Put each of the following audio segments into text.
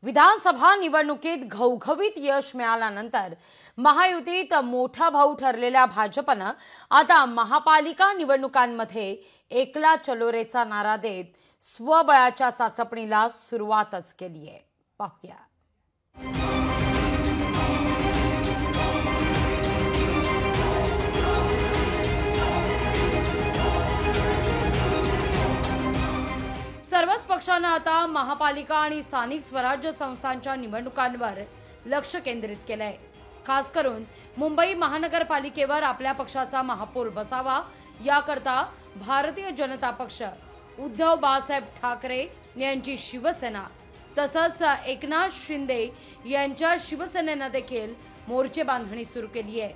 विधानसभा निवडणुकीत घवघवीत यश मिळाल्यानंतर महायुतीत मोठा भाऊ ठरलेल्या भाजपनं आता महापालिका निवडणुकांमध्ये एकला चलो रेचा नारा देत स्वबळाच्या चाचपणीला सुरुवातच केली आहे। पाहूया। सर्वच पक्षांना आता महापालिका आणि स्थानिक स्वराज्य संस्थांच्या निवडणुकांवर लक्ष केंद्रित केलंय। खास करून मुंबई महानगरपालिकेवर आपल्या पक्षाचा महापौर बसावा याकरता भारतीय जनता पक्ष, उद्धव बाळासाहेब ठाकरे यांची शिवसेना तसंच एकनाथ शिंदे यांच्या शिवसेनेनं देखील मोर्चे बांधणी सुरू केली आहे।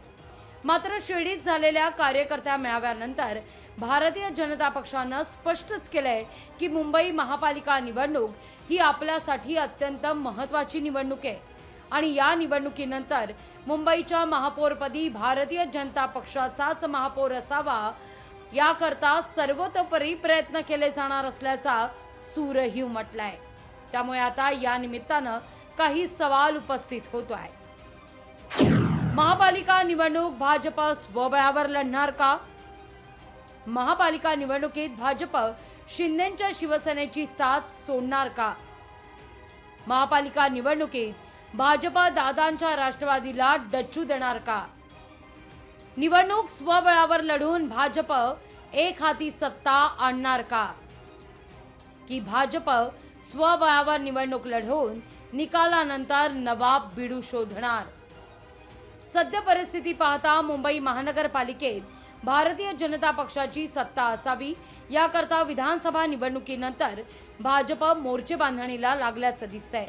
मात्र शिर्डीत झालेल्या कार्यकर्त्या मेळाव्यानंतर भारतीय जनता पक्षानं स्पष्टच केलंय की मुंबई महापालिका निवडणूक ही आपल्यासाठी अत्यंत महत्त्वाची निवडणूक आहे आणि या निवडणुकीनंतर मुंबईच्या महापौरपदी भारतीय जनता पक्षाचाच महापौर असावा याकरता सर्वतोपरी प्रयत्न केले जाणार असल्याचा सूरही उमटलाय। त्यामुळे आता या निमित्तानं काही सवाल उपस्थित होतोय। महापालिका निवडणूक भाजप स्वबळावर लढणार का? महापालिका निवडणुकीत भाजप शिंदेंच्या शिवसेनेची साथ सोडणार का? महापालिका निवडणुकीत भाजप दादांच्या राष्ट्रवादीला डच्चू देणार का? निवडणूक स्वबळावर लढून भाजप एक हाती सत्ता आणणार का? की भाजप स्वबळावर निवडणूक लढवून निकालानंतर नवाब बिडू शोधणार? सद्य परिस्थिती पाहता मुंबई महानगरपालिकेत भारतीय जनता पक्षाची सत्ता असावी याकरता विधानसभा निवडणुकीनंतर भाजप मोर्चे बांधणीला लागल्याचं दिसतंय।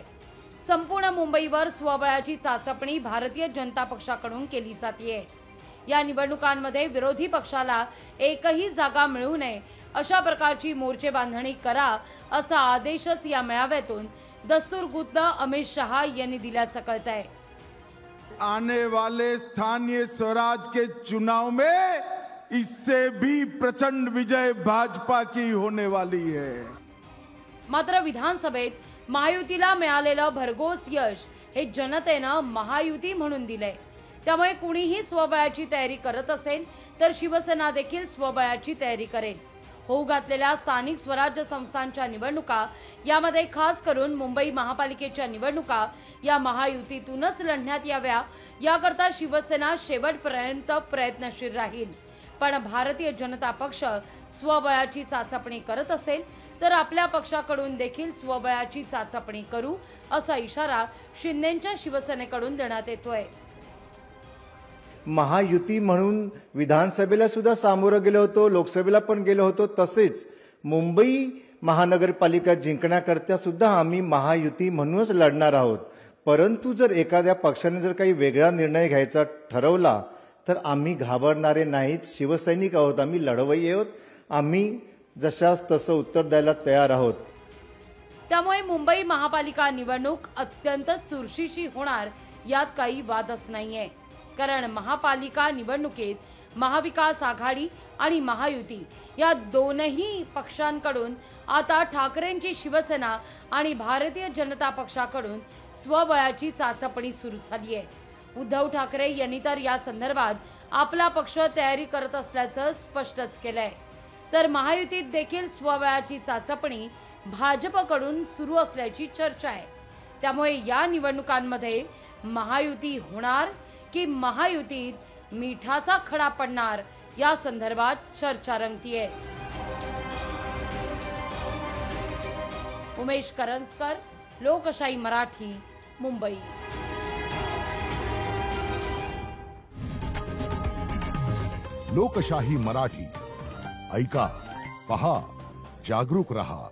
संपूर्ण मुंबईवर स्वबळाची चाचपणी भारतीय जनता पक्षाकडून केली जातेय। या निवडणुकांमध्ये विरोधी पक्षाला एकही जागा मिळू नये अशा प्रकारची मोर्चे बांधणी करा असा आदेशच या मेळाव्यातून दस्तूरगुद्द अमित शहा यांनी दिल्याचं कळतंय। आने वाले स्थानीय स्वराज के चुनाव में इससे भी प्रचंड विजय भाजपा की होने वाली है। मात्र विधानसभेत महायुतीला मिळालेलं भरघोस यश हे जनतेनं महायुती म्हणून दिलंय। त्यामुळे कुणीही स्वबळाची तयारी करत असेल तर शिवसेना देखील स्वबळाची तयारी करेल। होऊ घातलेल्या स्थानिक स्वराज्य संस्थांच्या निवडणुका यामध्ये खास करून मुंबई महापालिकेच्या निवडणुका या महायुतीतूनच लढण्यात याव्या याकरता शिवसेना शेवटपर्यंत प्रयत्नशील राहील। पण भारतीय जनता पक्ष स्वबळाची चाचपणी करत असेल तर आपल्या पक्षाकडून देखील स्वबळाची चाचपणी करू असा इशारा शिंदेंच्या शिवसेनेकडून देण्यात येतोय। महायुती म्हणून विधानसभेला सुद्धा सामोरं गेलो होतो, लोकसभेला पण गेलो होतो, तसेच मुंबई महानगरपालिका जिंकण्याकरता सुद्धा आम्ही महायुती म्हणूनच लढणार आहोत। परंतु जर एखाद्या पक्षाने जर काही वेगळा निर्णय घ्यायचा ठरवला तर आम्ही घाबरणारे नाहीत, शिवसैनिक आहोत, आम्ही लढवय्ये आहोत, आम्ही जशास तसं उत्तर द्यायला तयार आहोत। त्यामुळे मुंबई महापालिका निवडणूक अत्यंत चुरशीची होणार यात काही वादच नाहीये। कारण महापालिका निवडणुकीत महाविकास आघाडी आणि महायुती या दोनही पक्षांकडून आता ठाकरेंची शिवसेना आणि भारतीय जनता पक्षाकडून स्वबळाची चाचपणी सुरू झाली आहे। उद्धव ठाकरे यांनी तर या संदर्भात आपला पक्ष तयारी करत असल्याचं स्पष्टच केलंय। तर महायुतीत देखील स्वबळाची चाचपणी भाजपकडून सुरू असल्याची चर्चा आहे। त्यामुळे या निवडणुकांमध्ये महायुती होणार की महायुतीत मिठाचा खडा पडणार या संदर्भात चर्चा रंगतीये। उमेश करंजकर, लोकशाही मराठी, मुंबई। लोकशाही मराठी ऐका, पहा, जागरूक रहा।